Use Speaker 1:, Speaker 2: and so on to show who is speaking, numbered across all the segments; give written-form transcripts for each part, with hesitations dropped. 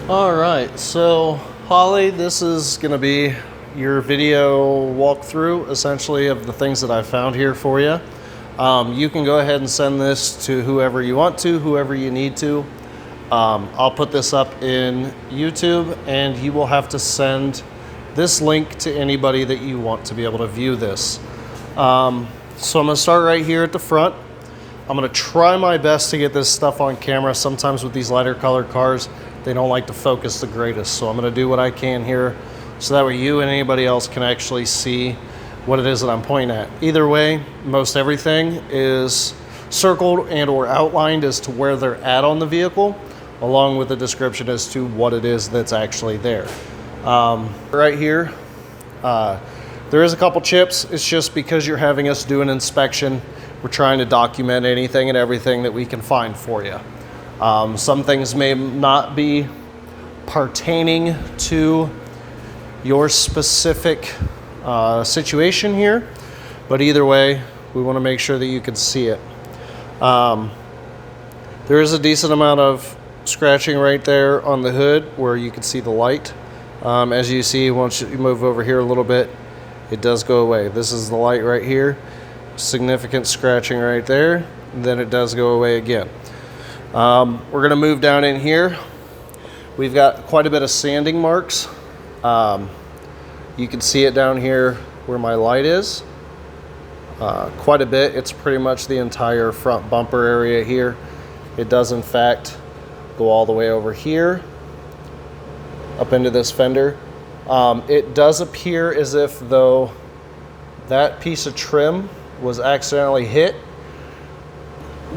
Speaker 1: All right, so Holly, this is going to be your video walkthrough, essentially, of the things that I found here for you. You can go ahead and send this to whoever you want to, whoever you need to. I'll put this up in YouTube, and you will have to send this link to anybody that you want to be able to view this. So I'm going to start right here at the front. I'm going to try my best to get this stuff on camera. Sometimes with these lighter colored cars, they don't like to focus the greatest. So I'm going to do what I can here so that way you and anybody else can actually see what it is that I'm pointing at. Either way, most everything is circled and or outlined as to where they're at on the vehicle, along with a description as to what it is that's actually there. Right here, there is a couple chips. It's just because you're having us do an inspection, we're trying to document anything and everything that we can find for you. Some things may not be pertaining to your specific situation here, but either way, we want to make sure that you can see it. There is a decent amount of scratching right there on the hood where you can see the light. As you see, once you move over here a little bit, it does go away. This is the light right here. Significant scratching right there, and then it does go away again. We're going to move down in here. We've got quite a bit of sanding marks. You can see it down here where my light is. Quite a bit. It's pretty much the entire front bumper area here. It does in fact go all the way over here up into this fender. It does appear as if though that piece of trim was accidentally hit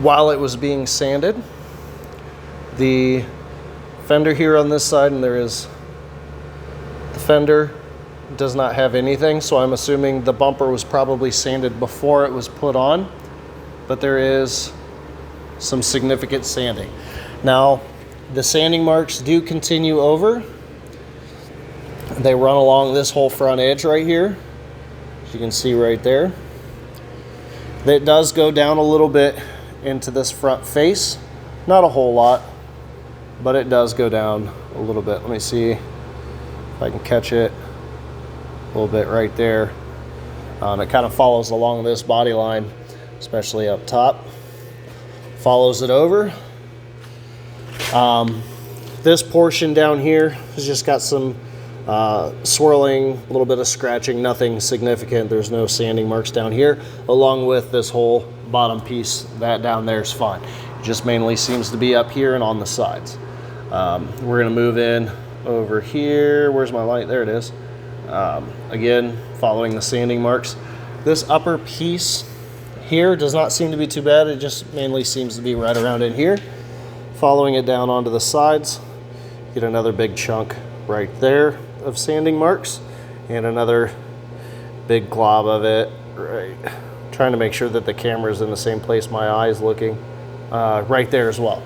Speaker 1: while it was being sanded. The fender here on this side, and there is the fender, does not have anything, so I'm assuming the bumper was probably sanded before it was put on, but there is some significant sanding. Now, the sanding marks do continue over. They run along this whole front edge right here, as you can see right there. It does go down a little bit into this front face. Not a whole lot, but it does go down a little bit. Let me see if I can catch it a little bit right there. It kind of follows along this body line, especially up top. Follows it over. This portion down here has just got some swirling, a little bit of scratching, nothing significant. There's no sanding marks down here, along with this whole bottom piece. That down there is fine. It just mainly seems to be up here and on the sides. We're going to move in over here. Where's my light? There it is. Again, following the sanding marks. This upper piece here does not seem to be too bad. It just mainly seems to be right around in here. Following it down onto the sides, get another big chunk right there of sanding marks, and another big glob of it. Right, trying to make sure that the camera is in the same place my eye is looking. Right there as well.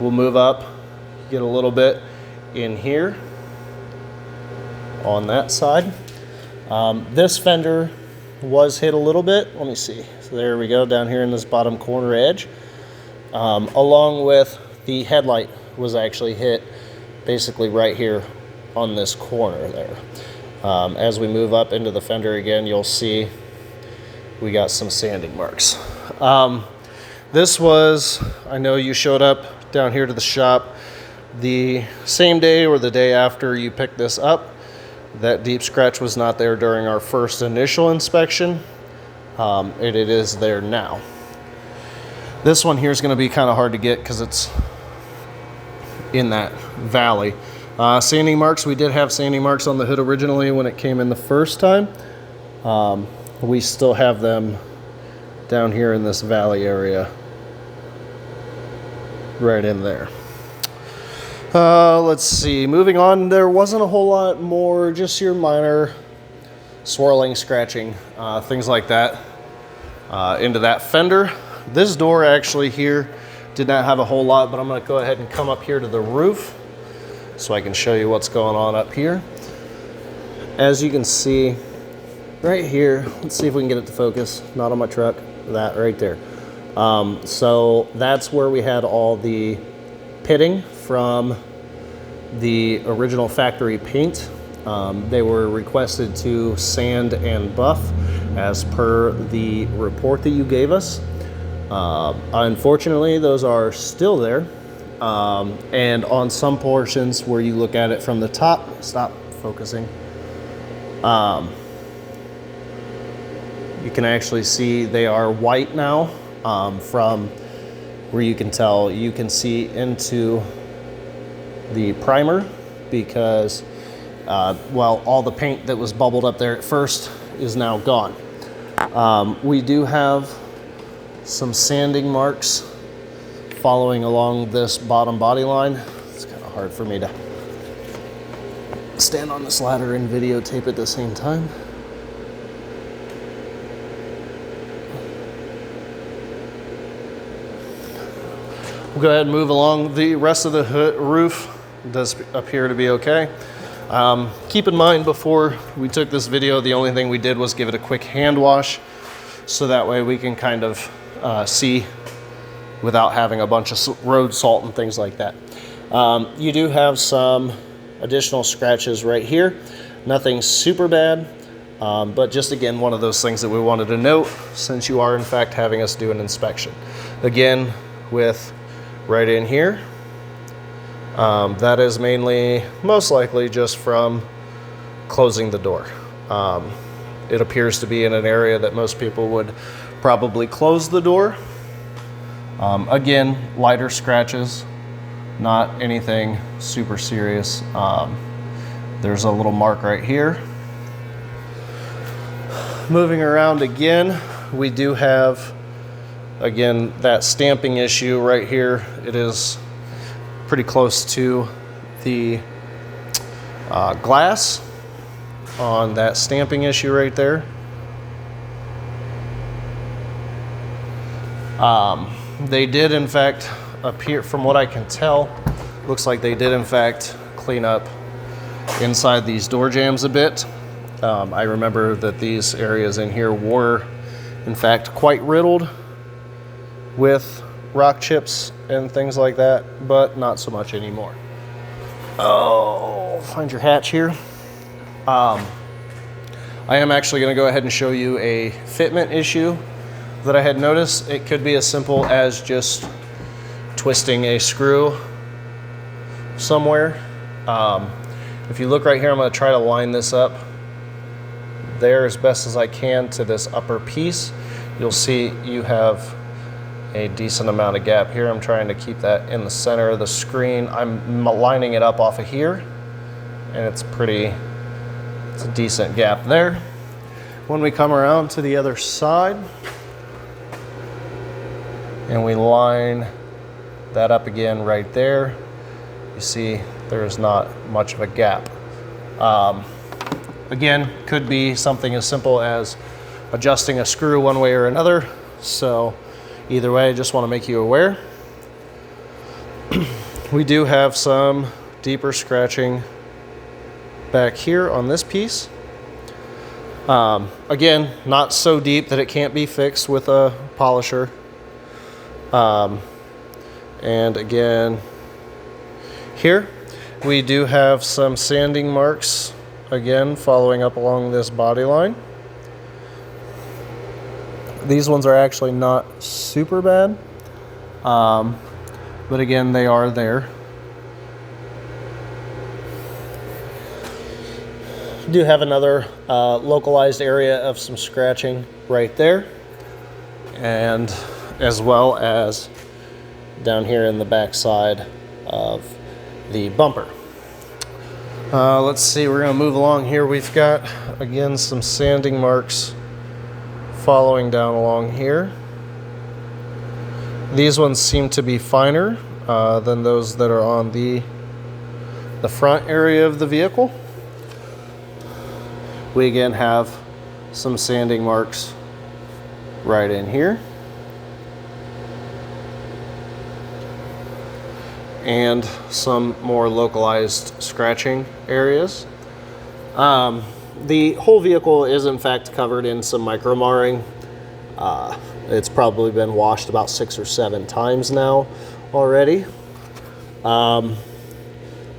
Speaker 1: We'll move up, get a little bit in here on that side. This fender was hit a little bit. Let me see. So there we go, down here in this bottom corner edge. Along with the headlight was actually hit basically right here on this corner there. As we move up into the fender again, you'll see we got some sanding marks. This was, I know you showed up down here to the shop the same day or the day after you picked this up. That deep scratch was not there during our first initial inspection. It is there now. This one here is going to be kind of hard to get because it's in that valley. Sanding marks, we did have sanding marks on the hood originally when it came in the first time. We still have them down here in this valley area, right in there. Let's see, moving on, there wasn't a whole lot more, just your minor swirling, scratching, things like that into that fender. This door actually here did not have a whole lot, but I'm going to go ahead and come up here to the roof so I can show you what's going on up here. As you can see right here, let's see if we can get it to focus, not on my truck, that right there. So that's where we had all the pitting from the original factory paint. They were requested to sand and buff as per the report that you gave us. Unfortunately, those are still there. And on some portions where you look at it from the top, stop focusing, you can actually see they are white now, from where you can tell, you can see into the primer because, well, all the paint that was bubbled up there at first is now gone. We do have some sanding marks following along this bottom body line. It's kind of hard for me to stand on this ladder and videotape at the same time. We'll go ahead and move along. The rest of the roof does appear to be okay. Keep in mind, before we took this video, the only thing we did was give it a quick hand wash, so that way we can kind of see without having a bunch of road salt and things like that. You do have some additional scratches right here. Nothing super bad, but just again, one of those things that we wanted to note since you are in fact having us do an inspection. Again, with right in here, that is mainly, most likely, just from closing the door. It appears to be in an area that most people would probably close the door. Again, lighter scratches, not anything super serious. There's a little mark right here. Moving around again, we do have, again, that stamping issue right here. It is pretty close to the glass on that stamping issue right there. They did in fact appear, from what I can tell, looks like they did in fact clean up inside these door jambs a bit. I remember that these areas in here were in fact quite riddled with rock chips and things like that, but not so much anymore. Oh, find your hatch here. I am actually going to go ahead and show you a fitment issue that I had noticed. It could be as simple as just twisting a screw somewhere. If you look right here, I'm going to try to line this up there as best as I can to this upper piece. You'll see you have a decent amount of gap here. I'm trying to keep that in the center of the screen. I'm lining it up off of here, and it's a decent gap there. When we come around to the other side and we line that up again right there, you see there's not much of a gap. Again, could be something as simple as adjusting a screw one way or another. So either way, I just want to make you aware. We do have some deeper scratching back here on this piece. Again, not so deep that it can't be fixed with a polisher. And again, here we do have some sanding marks, again, following up along this body line. These ones are actually not super bad, but again, they are there. Do have another localized area of some scratching right there, and as well as down here in the back side of the bumper. Let's see, we're going to move along here. We've got, again, some sanding marks following down along here. These ones seem to be finer than those that are on the front area of the vehicle. We again have some sanding marks right in here. And some more localized scratching areas. The whole vehicle is in fact covered in some micro marring. It's probably been washed about 6 or 7 times now already.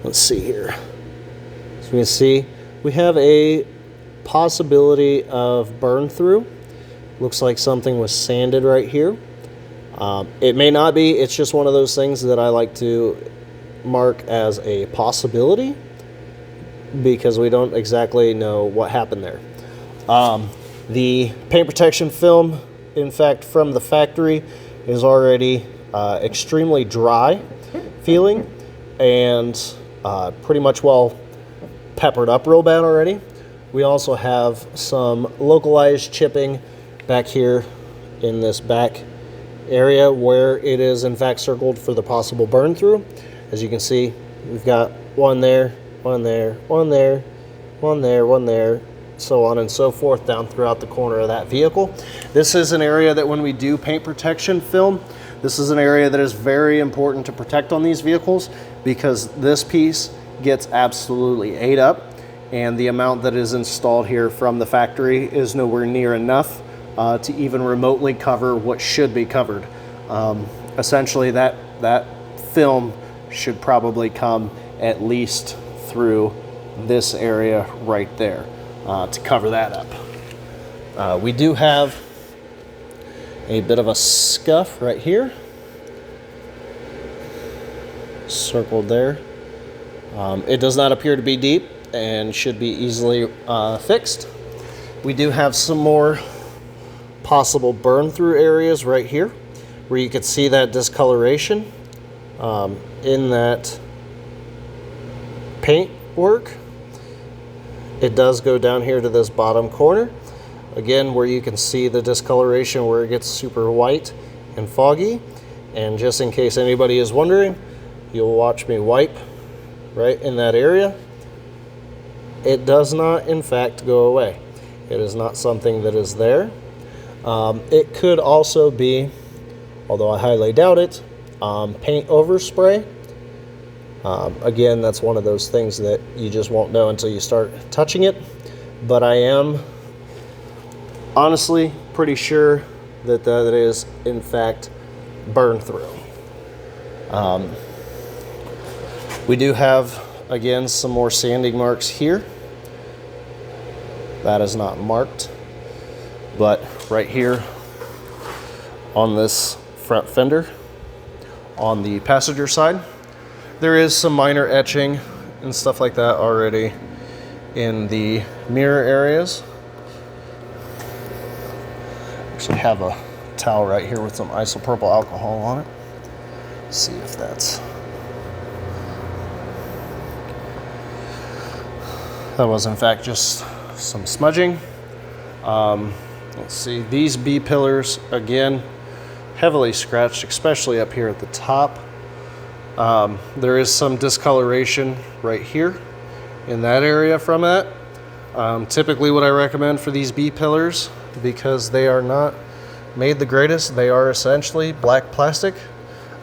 Speaker 1: Let's see here. So you can see we have a possibility of burn through. Looks like something was sanded right here. It may not be. It's just one of those things that I like to mark as a possibility because we don't exactly know what happened there. The paint protection film, in fact, from the factory is already extremely dry feeling and pretty much well peppered up real bad already. We also have some localized chipping back here in this back area where it is in fact circled for the possible burn through. As you can see, we've got one there, one there, one there, one there, one there, so on and so forth down throughout the corner of that vehicle. This is an area that when we do paint protection film, this is an area that is very important to protect on these vehicles because this piece gets absolutely ate up and the amount that is installed here from the factory is nowhere near enough to even remotely cover what should be covered. Essentially that film should probably come at least through this area right there to cover that up. We do have a bit of a scuff right here, circled there. It does not appear to be deep and should be easily fixed. We do have some more possible burn through areas right here where you can see that discoloration in that paint work. It does go down here to this bottom corner again where you can see the discoloration where it gets super white and foggy. And just in case anybody is wondering, you'll watch me wipe right in that area. It does not in fact go away. It is not something that is there. It could also be, although I highly doubt it, paint overspray. Again, that's one of those things that you just won't know until you start touching it. But I am honestly pretty sure that that is in fact burn through. We do have, again, some more sanding marks here. That is not marked, but right here on this front fender on the passenger side, there is some minor etching and stuff like that already in the mirror areas. Actually have a towel right here with some isopropyl alcohol on it. Let's see if that's... That was in fact just some smudging. Let's see, these B pillars, again, heavily scratched, especially up here at the top. There is some discoloration right here in that area from that. Typically what I recommend for these B pillars, because they are not made the greatest, they are essentially black plastic.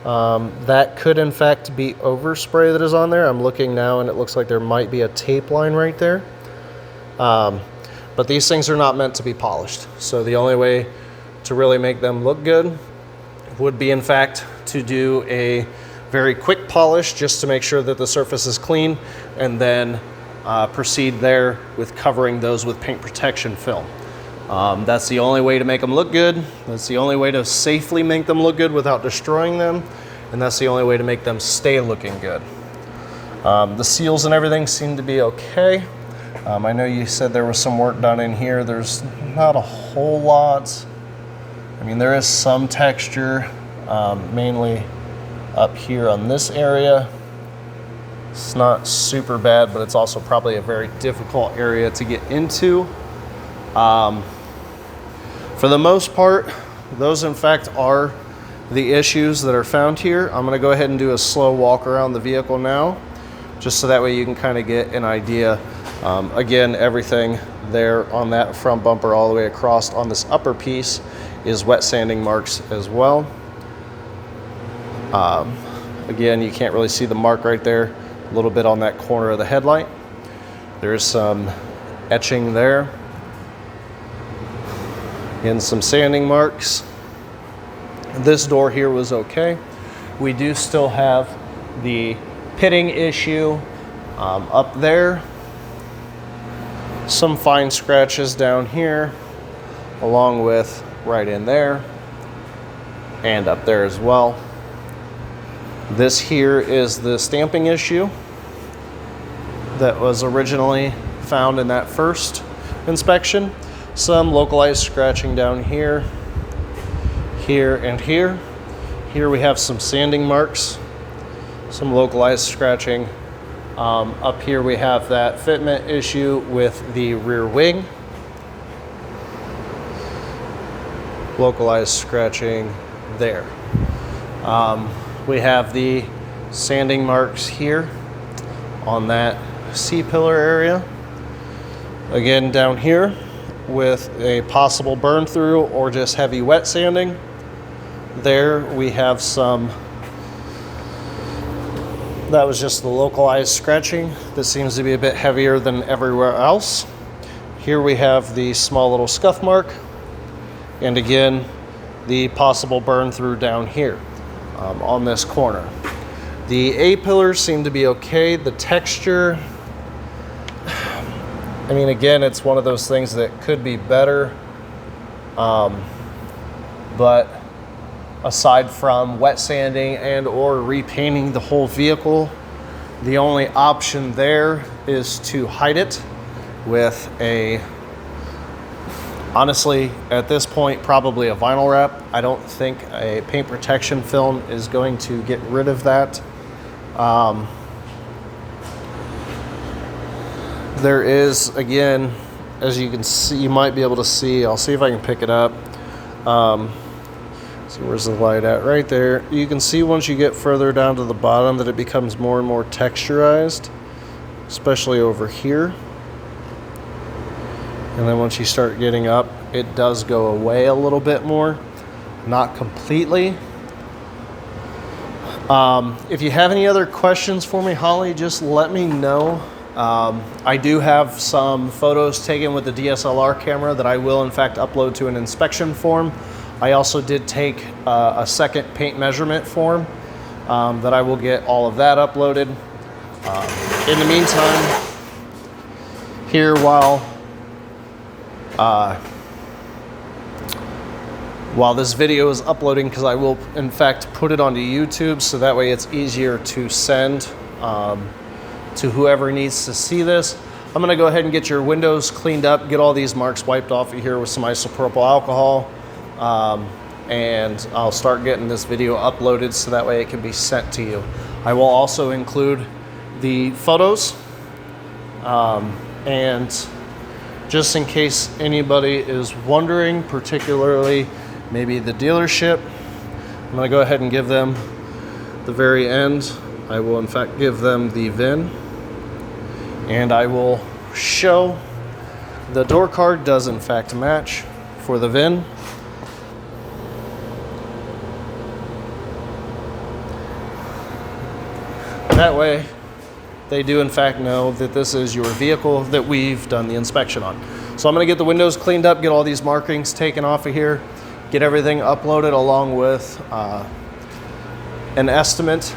Speaker 1: That could in fact be overspray that is on there. I'm looking now and it looks like there might be a tape line right there. But these things are not meant to be polished. So the only way to really make them look good would be in fact to do a very quick polish just to make sure that the surface is clean, and then proceed there with covering those with paint protection film. That's the only way to make them look good. That's the only way to safely make them look good without destroying them. And that's the only way to make them stay looking good. The seals and everything seem to be okay. I know you said there was some work done in here. There's not a whole lot. I mean, there is some texture, mainly up here on this area. It's not super bad, but it's also probably a very difficult area to get into. For the most part, those in fact are the issues that are found here. I'm gonna go ahead and do a slow walk around the vehicle now, just so that way you can kind of get an idea. Again, everything there on that front bumper all the way across on this upper piece is wet sanding marks as well. Again, you can't really see the mark right there, a little bit on that corner of the headlight. There's some etching there. Again, some sanding marks. This door here was okay. We do still have the pitting issue up there. Some fine scratches down here, along with right in there and up there as well. This here is the stamping issue that was originally found in that first inspection. Some localized scratching down here, here, and here. Here we have some sanding marks, some localized scratching. Up here we have that fitment issue with the rear wing. Localized scratching there. We have the sanding marks here on that C-pillar area. Again, down here with a possible burn through or just heavy wet sanding. There we have some, that was just the localized scratching. This seems to be a bit heavier than everywhere else. Here we have the small little scuff mark. And again, the possible burn through down here on this corner. The A-pillars seem to be okay. The texture, I mean, again, it's one of those things that could be better. But aside from wet sanding and or repainting the whole vehicle, the only option there is to hide it with a, honestly, at this point, probably a vinyl wrap. I don't think a paint protection film is going to get rid of that. There is, again, as you can see, you might be able to see, I'll see if I can pick it up. See, where's the light at? Right there. You can see once you get further down to the bottom that it becomes more and more texturized, especially over here. And then once you start getting up, it does go away a little bit more, not completely. If you have any other questions for me, Holly, just let me know. I do have some photos taken with the DSLR camera that I will in fact upload to an inspection form. I also did take a second paint measurement form that I will get all of that uploaded. In the meantime, here while this video is uploading, because I will in fact put it onto YouTube so that way it's easier to send to whoever needs to see this. I'm gonna go ahead and get your windows cleaned up, get all these marks wiped off of here with some isopropyl alcohol, and I'll start getting this video uploaded so that way it can be sent to you. I will also include the photos, and just in case anybody is wondering, particularly maybe the dealership, I'm gonna go ahead and give them the very end. I will in fact give them the VIN, and I will show the door card does in fact match for the VIN. That way they do in fact know that this is your vehicle that we've done the inspection on. So I'm gonna get the windows cleaned up, get all these markings taken off of here, get everything uploaded along with an estimate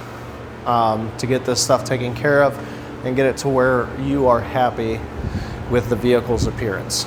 Speaker 1: to get this stuff taken care of and get it to where you are happy with the vehicle's appearance.